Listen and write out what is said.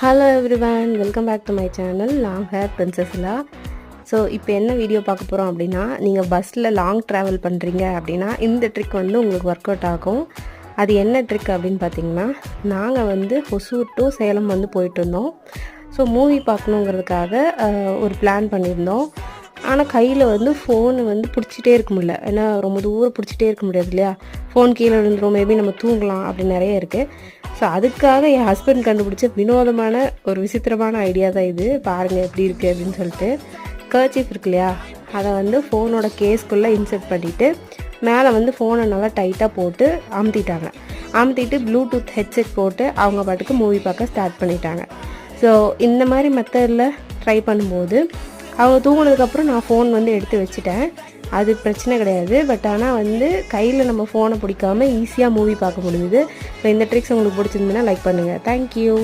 Hello everyone, welcome back to my channel long hair பிரின்சஸ்லா. So இப்போ என்ன video பார்க்க போகிறோம் அப்படின்னா, நீங்கள் பஸ்ஸில் லாங் ட்ராவல் பண்ணுறீங்க அப்படின்னா இந்த ட்ரிக் வந்து உங்களுக்கு ஒர்க் அவுட் ஆகும். அது என்ன ட்ரிக் அப்படின்னு பார்த்தீங்கன்னா, நாங்கள் வந்து ஹொசூர் டு சேலம் வந்து போயிட்டு இருந்தோம். ஸோ மூவி பார்க்கணுங்கிறதுக்காக ஒரு பிளான் பண்ணியிருந்தோம். ஆனால் கையில் வந்து ஃபோனு வந்து பிடிச்சிட்டே இருக்க முடியல. ஏன்னா ரொம்ப தூரம் பிடிச்சிட்டே இருக்க முடியாது இல்லையா, ஃபோன் கீழே விழுந்துரும், மேபி நம்ம தூங்கலாம் அப்படி நிறைய இருக்குது. ஸோ அதுக்காக என் ஹஸ்பண்ட் கண்டுபிடிச்ச வினோதமான ஒரு விசித்திரமான ஐடியா தான் இது. பாருங்கள் எப்படி இருக்குது அப்படின்னு சொல்லிட்டு. கர்ச்சீஃப் இருக்கு இல்லையா, அதை வந்து ஃபோனோட கேஸ்க்குள்ளே இன்சர்ட் பண்ணிவிட்டு மேலே வந்து ஃபோனை நல்லா டைட்டாக போட்டு அமுத்திட்டாங்க. அமுத்திட்டு ப்ளூடூத் ஹெட்செட் போட்டு அவங்க பாட்டுக்கு மூவி பார்க்க ஸ்டார்ட் பண்ணிட்டாங்க. ஸோ இந்த மாதிரி மெத்தடில் ட்ரை பண்ணும்போது அவங்க தூங்கினதுக்கப்புறம் நான் ஃபோன் வந்து எடுத்து வச்சுட்டேன். அது பிரச்சனை கிடையாது. பட் ஆனால் வந்து கையில் நம்ம ஃபோனை பிடிக்காமல் ஈஸியாக மூவி பார்க்க முடியுது. ஸோ இந்த ட்ரிக்ஸ் உங்களுக்கு பிடிச்சிருந்துன்னா லைக் பண்ணுங்கள். தேங்க்யூ.